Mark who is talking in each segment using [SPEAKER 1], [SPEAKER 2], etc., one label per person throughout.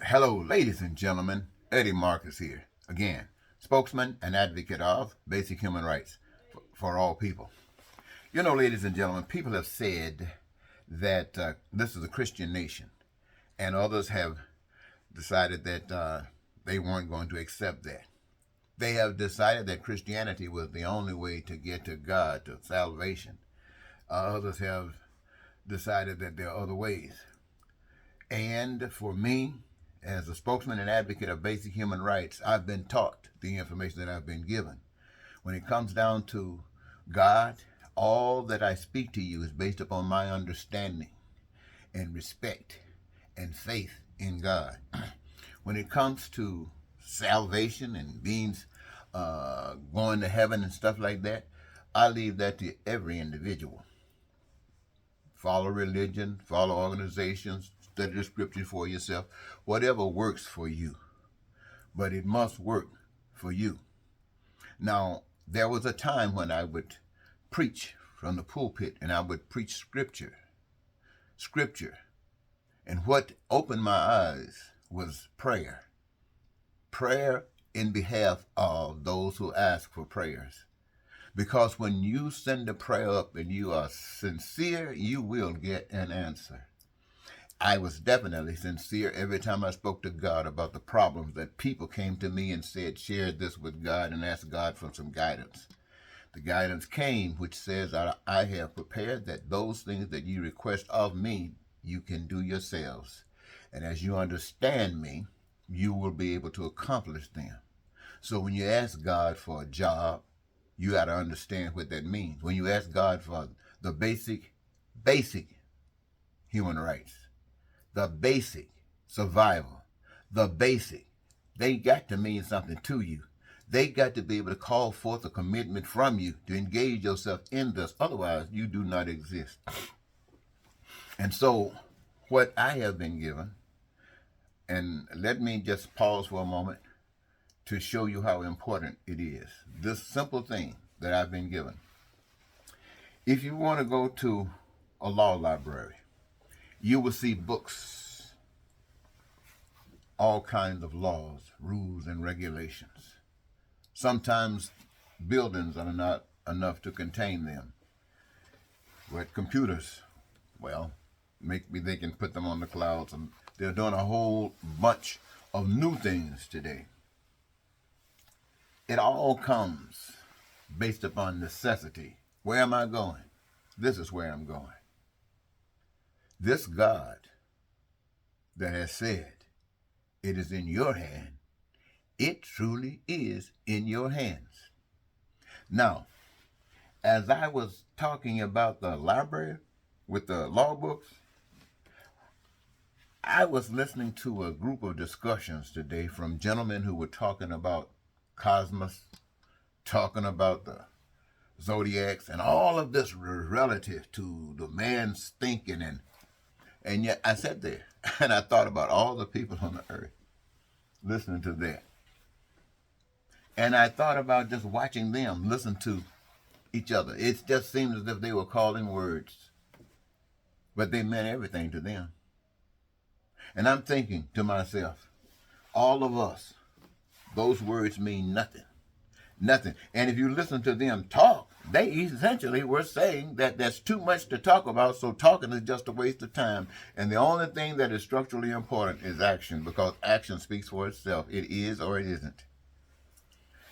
[SPEAKER 1] Hello, ladies and gentlemen. Eddie Marcus here. Again, spokesman and advocate of basic human rights for all people. You know, ladies and gentlemen, people have said that this is a Christian nation, and others have decided that they weren't going to accept that. They have decided that Christianity was the only way to get to God, to salvation. Others have decided that there are other ways. And for me, as a spokesman and advocate of basic human rights, I've been taught the information that I've been given. When it comes down to God, all that I speak to you is based upon my understanding and respect and faith in God. When it comes to salvation and beings going to heaven and stuff like that, I leave that to every individual. Follow religion, follow organizations, study the scripture for yourself, whatever works for you. But it must work for you. Now, there was a time when I would preach from the pulpit and I would preach scripture. And what opened my eyes was prayer. Prayer in behalf of those who ask for prayers. Because when you send a prayer up and you are sincere, you will get an answer. I was definitely sincere every time I spoke to God about the problems that people came to me and said, shared this with God and asked God for some guidance. The guidance came, which says, I have prepared that those things that you request of me, you can do yourselves. And as you understand me, you will be able to accomplish them. So when you ask God for a job, you got to understand what that means. When you ask God for the basic human rights, the basic survival, the basic, they got to mean something to you. They got to be able to call forth a commitment from you to engage yourself in this. Otherwise, you do not exist. And so, what I have been given, and let me just pause for a moment to show you how important it is. This simple thing that I've been given. If you want to go to a law library, you will see books, all kinds of laws, rules, and regulations. Sometimes buildings are not enough to contain them. With computers, well, maybe they can put them on the clouds, and they're doing a whole bunch of new things today. It all comes based upon necessity. Where am I going? This is where I'm going. This God that has said, it is in your hand, it truly is in your hands. Now, as I was talking about the library with the law books, I was listening to a group of discussions today from gentlemen who were talking about cosmos, talking about the zodiacs, and all of this relative to the man's thinking. And yet I sat there and I thought about all the people on the earth listening to that. And I thought about just watching them listen to each other. It just seemed as if they were calling words, but they meant everything to them. And I'm thinking to myself, all of us, those words mean nothing. Nothing. And if you listen to them talk, they essentially were saying that there's too much to talk about, so talking is just a waste of time. And the only thing that is structurally important is action, because action speaks for itself. It is or it isn't.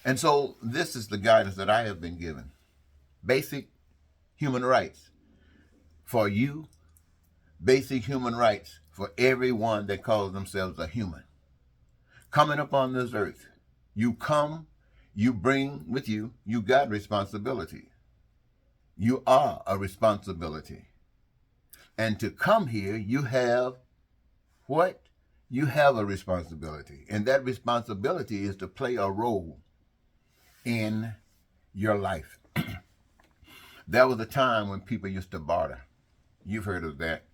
[SPEAKER 1] And so this is the guidance that I have been given. Basic human rights for you, basic human rights for everyone that calls themselves a human. Coming upon this earth, you come, you bring with you, you got responsibility. You are a responsibility. And to come here, you have what? You have a responsibility. And that responsibility is to play a role in your life. There was a time when people used to barter. You've heard of that.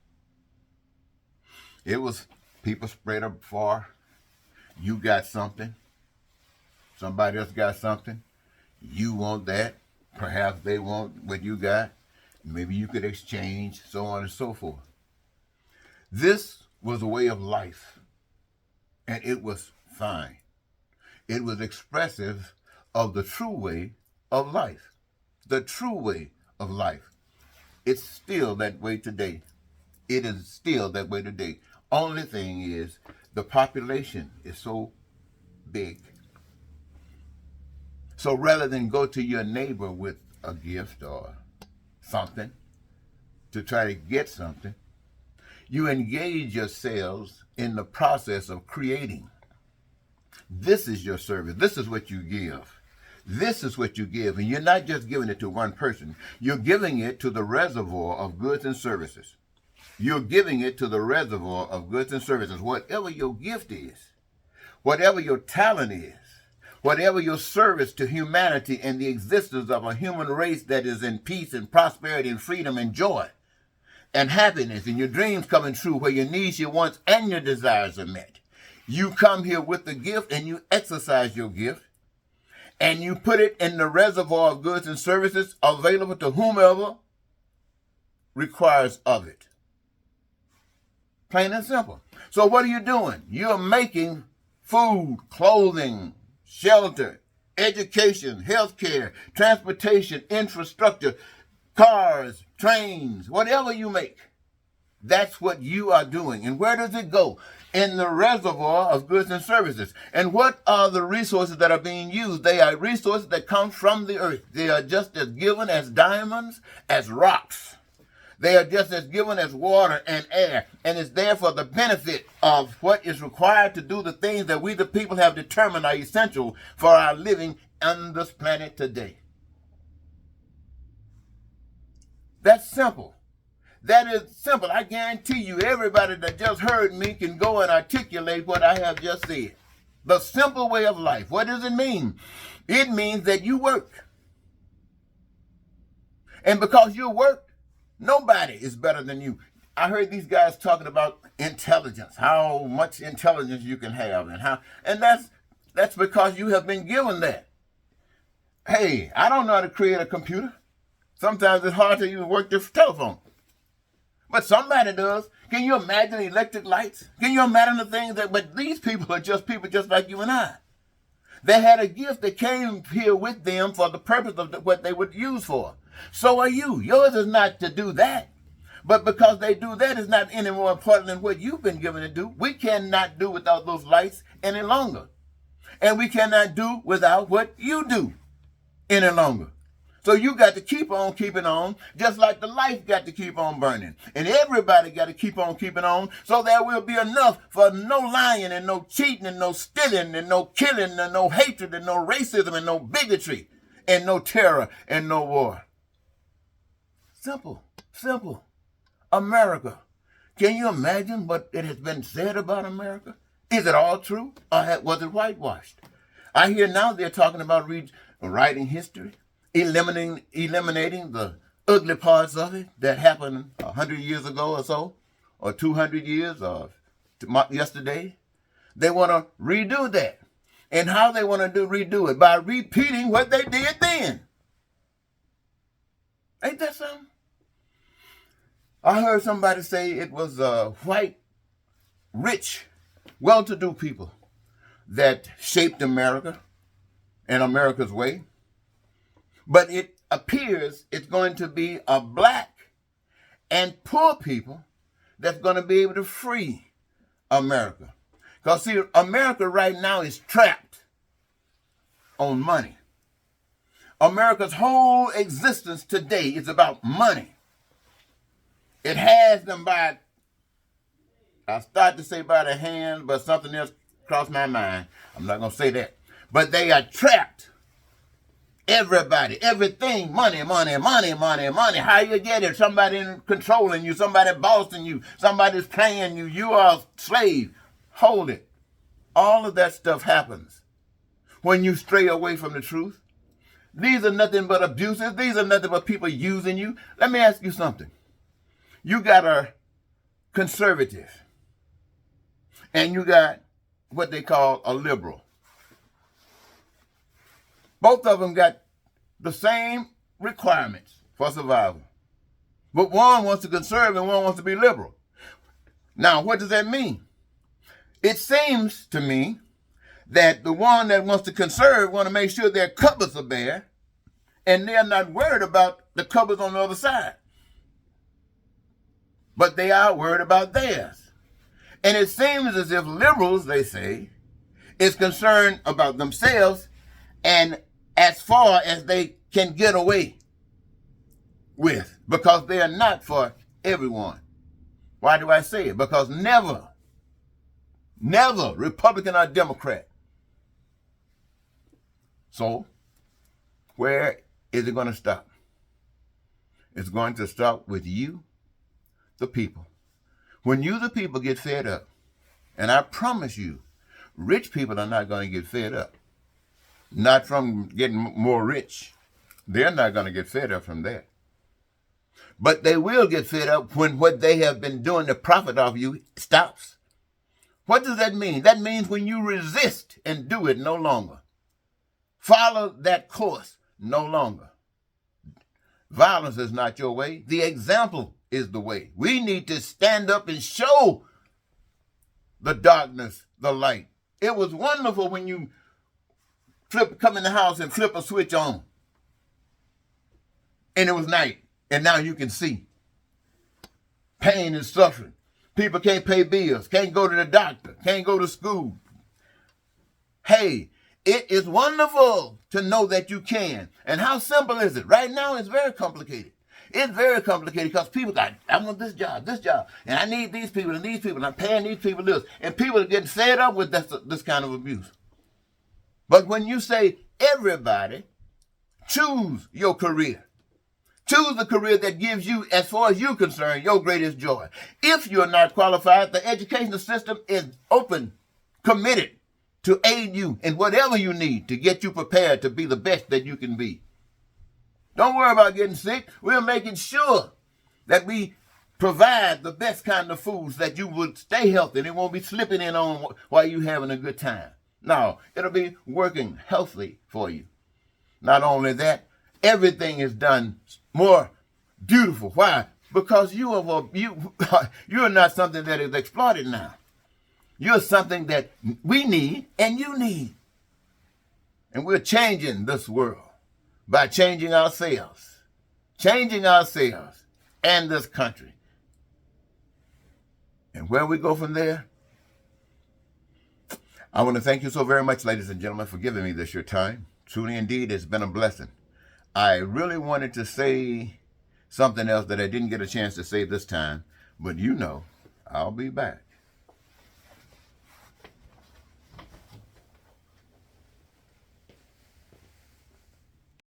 [SPEAKER 1] It was people spread afar. You got something. Somebody else got something. You want that. Perhaps they want what you got. Maybe you could exchange, so on and so forth. This was a way of life and it was fine. It was expressive of the true way of life. The true way of life. It's still that way today. It is still that way today. Only thing is the population is so big. So rather than go to your neighbor with a gift or something to try to get something, you engage yourselves in the process of creating. This is your service. This is what you give. This is what you give. And you're not just giving it to one person. You're giving it to the reservoir of goods and services. You're giving it to the reservoir of goods and services. Whatever your gift is, whatever your talent is, whatever your service to humanity and the existence of a human race that is in peace and prosperity and freedom and joy and happiness and your dreams coming true, where your needs, your wants, and your desires are met. You come here with the gift and you exercise your gift and you put it in the reservoir of goods and services available to whomever requires of it. Plain and simple. So what are you doing? You're making food, clothing, shelter, education, healthcare, transportation, infrastructure, cars, trains, whatever you make. That's what you are doing. And where does it go? In the reservoir of goods and services. And what are the resources that are being used? They are resources that come from the earth. They are just as given as diamonds, as rocks. They are just as given as water and air. And it's there for the benefit of what is required to do the things that we the people have determined are essential for our living on this planet today. That's simple. That is simple. I guarantee you everybody that just heard me can go and articulate what I have just said. The simple way of life. What does it mean? It means that you work. And because you work, nobody is better than you. I heard these guys talking about intelligence, how much intelligence you can have, and that's because you have been given that. Hey, I don't know how to create a computer. Sometimes it's hard to even work this telephone. But somebody does. Can you imagine electric lights? Can you imagine the things but these people are just people just like you and I. They had a gift that came here with them for the purpose of what they would use for. So are you. Yours is not to do that. But because they do that, is not any more important than what you've been given to do. We cannot do without those lights any longer. And we cannot do without what you do any longer. So you got to keep on keeping on, just like the light got to keep on burning. And everybody got to keep on keeping on, so there will be enough for no lying and no cheating and no stealing and no killing and no hatred and no racism and no bigotry and no terror and no war. Simple, simple. America. Can you imagine what it has been said about America? Is it all true, or was it whitewashed? I hear now they're talking about writing history, eliminating the ugly parts of it that happened 100 years ago or so, or 200 years, or yesterday. They want to redo that. And how they want to redo it? By repeating what they did then. Ain't that something? I heard somebody say it was white, rich, well-to-do people that shaped America and America's way. But it appears it's going to be a black and poor people that's going to be able to free America. Because, see, America right now is trapped on money. America's whole existence today is about money. It has them by, I started to say by the hand, but something else crossed my mind. I'm not going to say that. But they are trapped. Everybody, everything, money, money, money, money, money. How you get it? Somebody controlling you, somebody bossing you, somebody's paying you. You are a slave. Hold it. All of that stuff happens when you stray away from the truth. These are nothing but abuses. These are nothing but people using you. Let me ask you something. You got a conservative and you got what they call a liberal. Both of them got the same requirements for survival. But one wants to conserve and one wants to be liberal. Now, what does that mean? It seems to me that the one that wants to conserve want to make sure their cupboards are bare, and they're not worried about the cupboards on the other side. But they are worried about theirs. And it seems as if liberals, they say, is concerned about themselves and as far as they can get away with, because they are not for everyone. Why do I say it? Because never, Republican or Democrat. So, where is it going to stop? It's going to stop with you, the people. When you, the people, get fed up, and I promise you, rich people are not going to get fed up. Not from getting more rich. They're not going to get fed up from that. But they will get fed up when what they have been doing to profit off you stops. What does that mean? That means when you resist and do it no longer. Follow that course no longer. Violence is not your way. The example is the way. We need to stand up and show the darkness the light. It was wonderful when you come in the house and flip a switch on. And it was night. And now you can see. Pain and suffering. People can't pay bills, can't go to the doctor, can't go to school. Hey, it is wonderful to know that you can. And how simple is it? Right now, it's very complicated. It's very complicated because people got, I want this job, and I need these people, and I'm paying these people this. And people are getting fed up with this kind of abuse. But when you say everybody, choose your career. Choose the career that gives you, as far as you're concerned, your greatest joy. If you're not qualified, the educational system is open, committed to aid you in whatever you need to get you prepared to be the best that you can be. Don't worry about getting sick. We're making sure that we provide the best kind of foods that you would stay healthy and it won't be slipping in on while you're having a good time. No, it'll be working healthy for you. Not only that, everything is done more beautiful. Why? Because you're not something that is exploited now. You're something that we need and you need. And we're changing this world by changing ourselves and this country. And where we go from there, I want to thank you so very much, ladies and gentlemen, for giving me this your time. Truly indeed, it's been a blessing. I really wanted to say something else that I didn't get a chance to say this time, but you know, I'll be back.